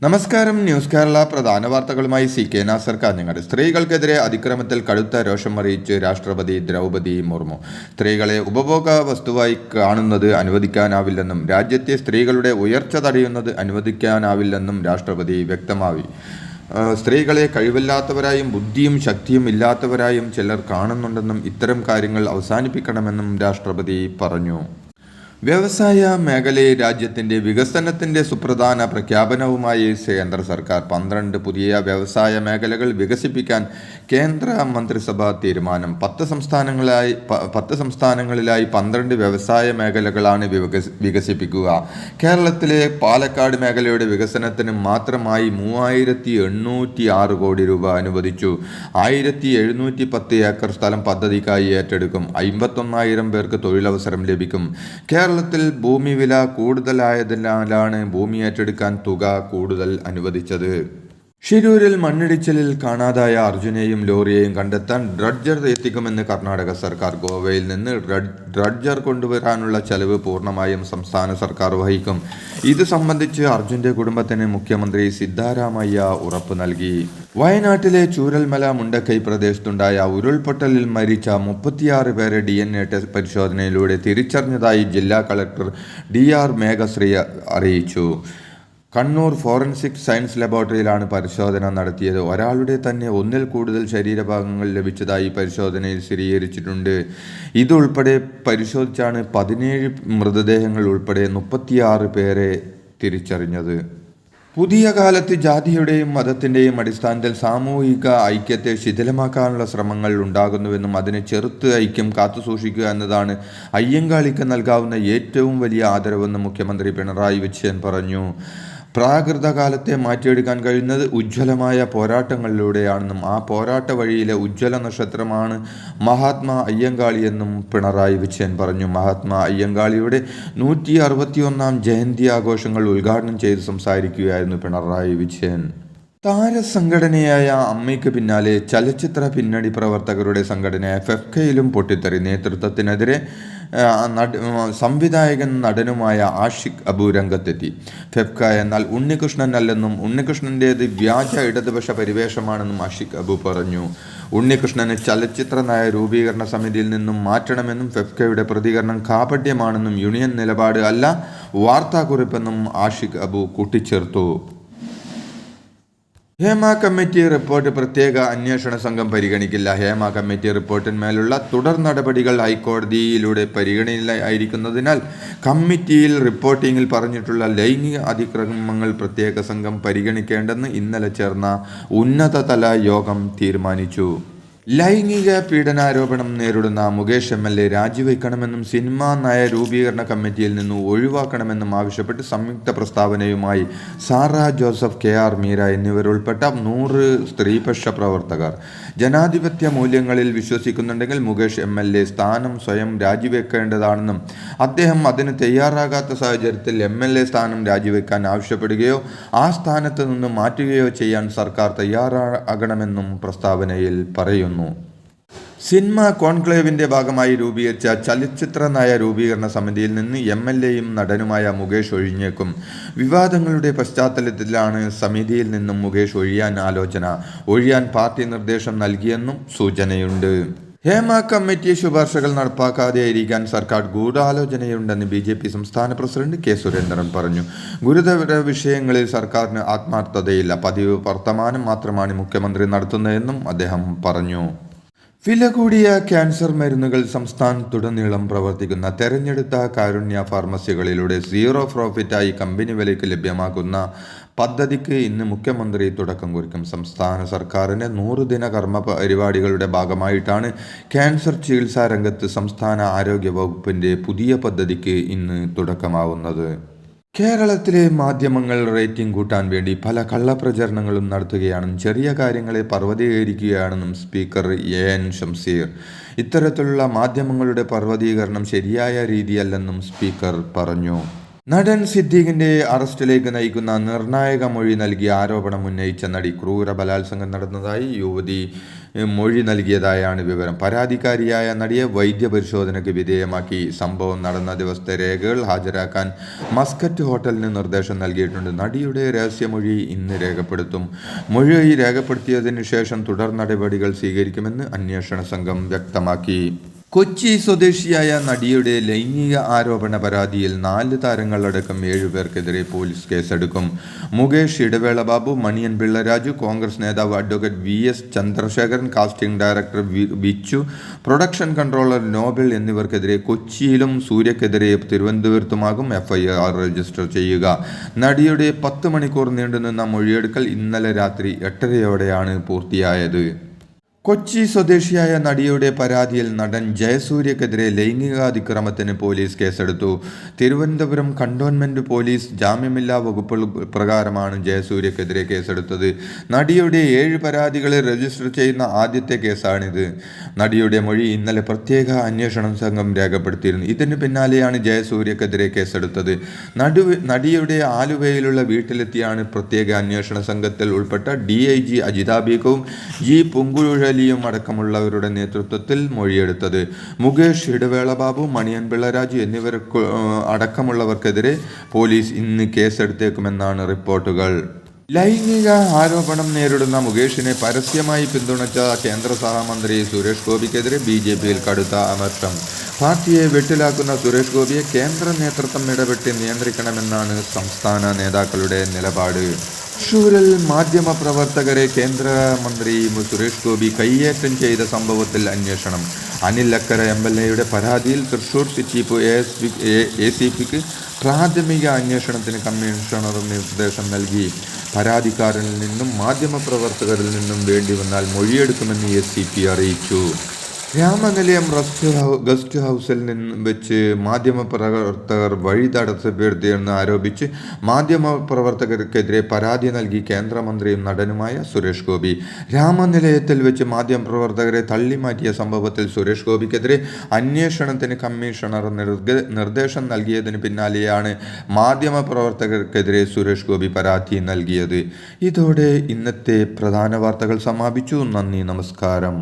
നമസ്കാരം. ന്യൂസ് കേരള പ്രധാന വാർത്തകളുമായി CK നാസർ കാഞ്ഞങ്ങാട്. സ്ത്രീകൾക്കെതിരെ അതിക്രമത്തിൽ കടുത്ത രോഷം അറിയിച്ച് രാഷ്ട്രപതി ദ്രൗപദി മുർമു. സ്ത്രീകളെ ഉപഭോഗ വസ്തുവായി കാണുന്നത് അനുവദിക്കാനാവില്ലെന്നും രാജ്യത്തെ സ്ത്രീകളുടെ ഉയർച്ച തടയുന്നത് അനുവദിക്കാനാവില്ലെന്നും രാഷ്ട്രപതി വ്യക്തമാക്കി. സ്ത്രീകളെ കഴിവില്ലാത്തവരായും ബുദ്ധിയും ശക്തിയും ഇല്ലാത്തവരായും ചിലർ കാണുന്നുണ്ടെന്നും ഇത്തരം കാര്യങ്ങൾ അവസാനിപ്പിക്കണമെന്നും രാഷ്ട്രപതി പറഞ്ഞു. വ്യവസായ മേഖലയെ രാജ്യത്തിന്റെ വികസനത്തിന്റെ സുപ്രധാന പ്രഖ്യാപനവുമായി കേന്ദ്ര സർക്കാർ 12 പുതിയ വ്യവസായ മേഖലകൾ വികസിപ്പിക്കാൻ കേന്ദ്ര മന്ത്രിസഭ തീരുമാനം. 10 സംസ്ഥാനങ്ങളിലായി 12 വ്യവസായ മേഖലകളാണ് വികസിപ്പിക്കുക. കേരളത്തിലെ പാലക്കാട് മേഖലയുടെ വികസനത്തിന് മാത്രമായി 3806 കോടി രൂപ അനുവദിച്ചു. 1710 ഏക്കർ സ്ഥലം പദ്ധതിക്കായി ഏറ്റെടുക്കും. 51,000 പേർക്ക് തൊഴിലവസരം ലഭിക്കും. കേരളത്തിൽ ഭൂമി വില കൂടുതലായതിനാലാണ് ഭൂമി ഏറ്റെടുക്കാൻ തുക കൂടുതൽ അനുവദിച്ചത്. ഷിരൂരിൽ മണ്ണിടിച്ചിലിൽ കാണാതായ അർജുനെയും ലോറിയെയും കണ്ടെത്താൻ ഡ്രഡ്ജർ എത്തിക്കുമെന്ന് കർണാടക സർക്കാർ. ഗോവയിൽ നിന്ന് ഡ്രഡ്ജർ കൊണ്ടുവരാനുള്ള ചെലവ് പൂർണ്ണമായും സംസ്ഥാന സർക്കാർ വഹിക്കും. ഇത് സംബന്ധിച്ച് അർജുന്റെ കുടുംബത്തിന് മുഖ്യമന്ത്രി സിദ്ധരാമയ്യ ഉറപ്പ് നൽകി. വയനാട്ടിലെ ചൂരൽമല മുണ്ടക്കൈ പ്രദേശത്തുണ്ടായ ഉരുൾപൊട്ടലിൽ മരിച്ച 36 പേരെ DNA ടെസ്റ്റ് പരിശോധനയിലൂടെ തിരിച്ചറിഞ്ഞതായി ജില്ലാ കളക്ടർ DR മേഘശ്രീ അറിയിച്ചു. കണ്ണൂർ ഫോറൻസിക് സയൻസ് ലബോറട്ടറിയിലാണ് പരിശോധന നടത്തിയത്. ഒരാളുടെ തന്നെ ഒന്നിൽ കൂടുതൽ ശരീരഭാഗങ്ങൾ ലഭിച്ചതായി പരിശോധനയിൽ സ്ഥിരീകരിച്ചിട്ടുണ്ട്. ഇതുൾപ്പെടെ പരിശോധിച്ചാണ് 17 മൃതദേഹങ്ങൾ ഉൾപ്പെടെ 36 പേരെ തിരിച്ചറിഞ്ഞത്. പുതിയ കാലത്ത് ജാതിയുടെയും മതത്തിൻ്റെയും അടിസ്ഥാനത്തിൽ സാമൂഹിക ഐക്യത്തെ ശിഥിലമാക്കാനുള്ള ശ്രമങ്ങൾ ഉണ്ടാകുന്നുവെന്നും അതിനെ ചെറുത്ത് ഐക്യം കാത്തുസൂക്ഷിക്കുക എന്നതാണ് അയ്യങ്കാളിക്ക് നൽകാവുന്ന ഏറ്റവും വലിയ ആദരവെന്നും മുഖ്യമന്ത്രി പിണറായി വിജയൻ പറഞ്ഞു. പ്രാകൃത കാലത്തെ മാറ്റിയെടുക്കാൻ കഴിയുന്നത് ഉജ്ജ്വലമായ പോരാട്ടങ്ങളിലൂടെയാണെന്നും ആ പോരാട്ട വഴിയിലെ ഉജ്ജ്വല നക്ഷത്രമാണ് മഹാത്മാ അയ്യങ്കാളിയെന്നും പിണറായി വിജയൻ പറഞ്ഞു. മഹാത്മാ അയ്യങ്കാളിയുടെ 161ാം ജയന്തി ആഘോഷങ്ങൾ ഉദ്ഘാടനം ചെയ്ത് സംസാരിക്കുകയായിരുന്നു പിണറായി വിജയൻ. താരസംഘടനയായ അമ്മയ്ക്ക് പിന്നാലെ ചലച്ചിത്ര പിന്നണി പ്രവർത്തകരുടെ സംഘടന FFKയിലും പൊട്ടിത്തെറി. നേതൃത്വത്തിനെതിരെ സംവിധായകൻ നടനുമായ ആഷിഖ് അബു രംഗത്തെത്തി. FFK എന്നാൽ ഉണ്ണികൃഷ്ണൻ അല്ലെന്നും ഉണ്ണികൃഷ്ണൻ്റേത് വ്യാജ ഇടതുപക്ഷ പരിവേഷമാണെന്നും ആഷിഖ് അബു പറഞ്ഞു. ഉണ്ണികൃഷ്ണനെ ചലച്ചിത്ര നയ രൂപീകരണ സമിതിയിൽ നിന്നും മാറ്റണമെന്നും FFKയുടെ പ്രതികരണം കാപട്യമാണെന്നും യൂണിയൻ നിലപാട് അല്ല വാർത്താക്കുറിപ്പെന്നും ആഷിഖ് അബു കൂട്ടിച്ചേർത്തു. ഹേമ കമ്മിറ്റി റിപ്പോർട്ട് പ്രത്യേക അന്വേഷണ സംഘം പരിഗണിക്കില്ല. ഹേമ കമ്മിറ്റി റിപ്പോർട്ടിന്മേലുള്ള തുടർ നടപടികൾ ഹൈക്കോടതിയിലൂടെ പരിഗണനയിലായിരിക്കുന്നതിനാൽ കമ്മിറ്റിയിൽ റിപ്പോർട്ടിങ്ങിൽ പറഞ്ഞിട്ടുള്ള ലൈംഗിക അതിക്രമങ്ങൾ പ്രത്യേക സംഘം പരിഗണിക്കേണ്ടെന്ന് ഇന്നലെ ചേർന്ന ഉന്നതതല യോഗം തീരുമാനിച്ചു. ലൈംഗിക പീഡനാരോപണം നേരിടുന്ന മുകേഷ് MLA രാജിവെക്കണമെന്നും സിനിമാ നയ രൂപീകരണ കമ്മിറ്റിയിൽ നിന്ന് ഒഴിവാക്കണമെന്നും ആവശ്യപ്പെട്ട് സംയുക്ത പ്രസ്താവനയുമായി സാറ ജോസഫ്, KR മീര എന്നിവരുൾപ്പെട്ട 100 സ്ത്രീപക്ഷ പ്രവർത്തകർ. ജനാധിപത്യ മൂല്യങ്ങളിൽ വിശ്വസിക്കുന്നുണ്ടെങ്കിൽ മുകേഷ് MLA സ്ഥാനം സ്വയം രാജിവെക്കേണ്ടതാണെന്നും അദ്ദേഹം അതിന് തയ്യാറാകാത്ത സാഹചര്യത്തിൽ MLA സ്ഥാനം രാജിവെക്കാൻ ആവശ്യപ്പെടുകയോ ആ സ്ഥാനത്ത് നിന്ന് മാറ്റുകയോ ചെയ്യാൻ സർക്കാർ തയ്യാറാകണമെന്നും പ്രസ്താവനയിൽ പറയുന്നു. സിനിമ കോൺക്ലേവിന്റെ ഭാഗമായി രൂപീകരിച്ച ചലച്ചിത്ര നയ രൂപീകരണ സമിതിയിൽ നിന്ന് MLAയും നടനുമായ മുകേഷ് ഒഴിഞ്ഞേക്കും. വിവാദങ്ങളുടെ പശ്ചാത്തലത്തിലാണ് സമിതിയിൽ നിന്നും മുകേഷ് ഒഴിയാൻ ആലോചന. ഒഴിയാൻ പാർട്ടി നിർദ്ദേശം നൽകിയെന്നും സൂചനയുണ്ട്. ഹേമ കമ്മിറ്റി ശുപാർശകൾ നടപ്പാക്കാതെയിരിക്കാൻ സർക്കാർ ഗൂഢാലോചനയുണ്ടെന്ന് BJP സംസ്ഥാന പ്രസിഡന്റ് K. സുരേന്ദ്രൻ പറഞ്ഞു. ഗുരുതര വിഷയങ്ങളിൽ സർക്കാരിന് ആത്മാർത്ഥതയില്ല. പതിവ് വർത്തമാനം മാത്രമാണ് മുഖ്യമന്ത്രി നടത്തുന്നതെന്നും അദ്ദേഹം പറഞ്ഞു. വില കൂടിയ ക്യാൻസർ മരുന്നുകൾ സംസ്ഥാനത്തുടനീളം പ്രവർത്തിക്കുന്ന തെരഞ്ഞെടുത്ത കാരുണ്യ ഫാർമസികളിലൂടെ സീറോ പ്രോഫിറ്റായി കമ്പനി വിലയ്ക്ക് ലഭ്യമാക്കുന്ന പദ്ധതിക്ക് ഇന്ന് മുഖ്യമന്ത്രി തുടക്കം കുറിക്കും. സംസ്ഥാന സർക്കാരിൻ്റെ 100 ദിന കർമ്മ പരിപാടികളുടെ ഭാഗമായിട്ടാണ് ക്യാൻസർ ചികിത്സാ രംഗത്ത് സംസ്ഥാന ആരോഗ്യ വകുപ്പിൻ്റെ പുതിയ പദ്ധതിക്ക് ഇന്ന് തുടക്കമാവുന്നത്. കേരളത്തിലെ മാധ്യമങ്ങൾ റേറ്റിംഗ് കൂട്ടാൻ വേണ്ടി പല കള്ളപ്രചരണങ്ങളും നടത്തുകയാണെന്നും ചെറിയ കാര്യങ്ങളെ പർവ്വതീകരിക്കുകയാണെന്നും സ്പീക്കർ AN ഷംസീർ. ഇത്തരത്തിലുള്ള മാധ്യമങ്ങളുടെ പർവ്വതീകരണം ശരിയായ രീതിയല്ലെന്നും സ്പീക്കർ പറഞ്ഞു. നടൻ സിദ്ദീഖിന്റെ അറസ്റ്റിലേക്ക് നയിക്കുന്ന നിർണായക മൊഴി നൽകിയ ആരോപണം ഉന്നയിച്ച നടി ക്രൂര ബലാത്സംഗം നടന്നതായി യുവതി മൊഴി നൽകിയതായാണ് വിവരം. പരാതിക്കാരിയായ നടിയെ വൈദ്യപരിശോധനയ്ക്ക് വിധേയമാക്കി. സംഭവം നടന്ന ദിവസത്തെ രേഖകൾ ഹാജരാക്കാൻ മസ്കറ്റ് ഹോട്ടലിന് നിർദ്ദേശം നൽകിയിട്ടുണ്ട്. നടിയുടെ രഹസ്യമൊഴി ഇന്ന് രേഖപ്പെടുത്തും. മൊഴി രേഖപ്പെടുത്തിയതിനു ശേഷം തുടർ നടപടികൾ സ്വീകരിക്കുമെന്ന് അന്വേഷണ സംഘം വ്യക്തമാക്കി. കൊച്ചി സ്വദേശിയായ നടിയുടെ ലൈംഗിക ആരോപണ പരാതിയിൽ 4 താരങ്ങളടക്കം 7 പേർക്കെതിരെ പോലീസ് കേസെടുക്കും. മുകേഷ്, ഇടവേള ബാബു, മണിയൻ പിള്ള രാജു, കോൺഗ്രസ് നേതാവ് advocate VS Chandrasekharan, casting director Bichu, production controller Nobel എന്നിവർക്കെതിരെ കൊച്ചിയിലും സൂര്യക്കെതിരെ തിരുവനന്തപുരത്തുമാകും FIR രജിസ്റ്റർ ചെയ്യുക. നടിയുടെ 10 മണിക്കൂർ നീണ്ടുനിന്ന മൊഴിയെടുക്കൽ ഇന്നലെ രാത്രി 8:30യോടെയാണ് പൂർത്തിയായത്. കൊച്ചി സ്വദേശിയായ നടിയുടെ പരാതിയിൽ നടൻ ജയസൂര്യക്കെതിരെ ലൈംഗികാതിക്രമത്തിന് പോലീസ് കേസെടുത്തു. തിരുവനന്തപുരം കണ്ടോൺമെന്റ് പോലീസ് ജാമ്യമില്ലാ വകുപ്പുകൾ പ്രകാരമാണ് ജയസൂര്യക്കെതിരെ കേസെടുത്തത്. നടിയുടെ 7 പരാതികളെ രജിസ്റ്റർ ചെയ്യുന്ന ആദ്യത്തെ കേസാണിത്. നടിയുടെ മൊഴി ഇന്നലെ പ്രത്യേക അന്വേഷണ സംഘം രേഖപ്പെടുത്തിയിരുന്നു. ഇതിന് പിന്നാലെയാണ് ജയസൂര്യക്കെതിരെ കേസെടുത്തത്. നടിയുടെ ആലുവയിലുള്ള വീട്ടിലെത്തിയാണ് പ്രത്യേക അന്വേഷണ സംഘത്തിൽ ഉൾപ്പെട്ട DIG അജിത ബീഗവും G പുങ്കുഴലിയും അടക്കമുള്ളവരുടെ നേതൃത്വത്തിൽ മൊഴിയെടുത്തത്. മുകേഷ്, ഇടവേള ബാബു, മണിയൻ പിള്ള രാജു എന്നിവർ അടക്കമുള്ളവർക്കെതിരെ പോലീസ് ഇന്ന് കേസെടുത്തേക്കുമെന്നാണ് റിപ്പോർട്ടുകൾ. ലൈംഗിക ആരോപണം നേരിടുന്ന മുകേഷിനെ പരസ്യമായി പിന്തുണച്ച കേന്ദ്ര സഹമന്ത്രി സുരേഷ് ഗോപിക്കെതിരെ BJPയിൽ കടുത്ത അമർഷം. പാർട്ടിയെ വെട്ടിലാക്കുന്ന സുരേഷ് ഗോപിയെ കേന്ദ്ര നേതൃത്വം ഇടപെട്ട് നിയന്ത്രിക്കണമെന്നാണ് സംസ്ഥാന നേതാക്കളുടെ നിലപാട്. തൃശൂരിൽ മാധ്യമപ്രവർത്തകരെ കേന്ദ്രമന്ത്രി സുരേഷ് ഗോപി കയ്യേറ്റം ചെയ്ത സംഭവത്തിൽ അന്വേഷണം. അനിൽ അക്കര MLAയുടെ പരാതിയിൽ തൃശൂർ സിറ്റി ACPക്ക് പ്രാഥമിക അന്വേഷണത്തിന് കമ്മീഷണർ നിർദ്ദേശം നൽകി. പരാതിക്കാരനിൽ നിന്നും മാധ്യമപ്രവർത്തകരിൽ നിന്നും വേണ്ടി വന്നാൽ മൊഴിയെടുക്കുമെന്ന് ACP അറിയിച്ചു. രാമനിലയം ഗസ്റ്റ് ഹൗസിൽ വെച്ച് മാധ്യമപ്രവർത്തകർ വഴി തടസ്സപ്പെടുത്തിയെന്ന് ആരോപിച്ച് മാധ്യമപ്രവർത്തകർക്കെതിരെ പരാതി നൽകി കേന്ദ്രമന്ത്രിയും നടനുമായ സുരേഷ് ഗോപി. രാമനിലയത്തിൽ വെച്ച് മാധ്യമപ്രവർത്തകരെ തള്ളിമാറ്റിയ സംഭവത്തിൽ സുരേഷ് ഗോപിക്കെതിരെ അന്വേഷണത്തിന് കമ്മീഷണർ നിർദ്ദേശം നൽകിയതിന് പിന്നാലെയാണ് മാധ്യമപ്രവർത്തകർക്കെതിരെ സുരേഷ് ഗോപി പരാതി നൽകിയത്. ഇതോടെ ഇന്നത്തെ പ്രധാന വാർത്തകൾ സമാപിച്ചു. നന്ദി, നമസ്കാരം.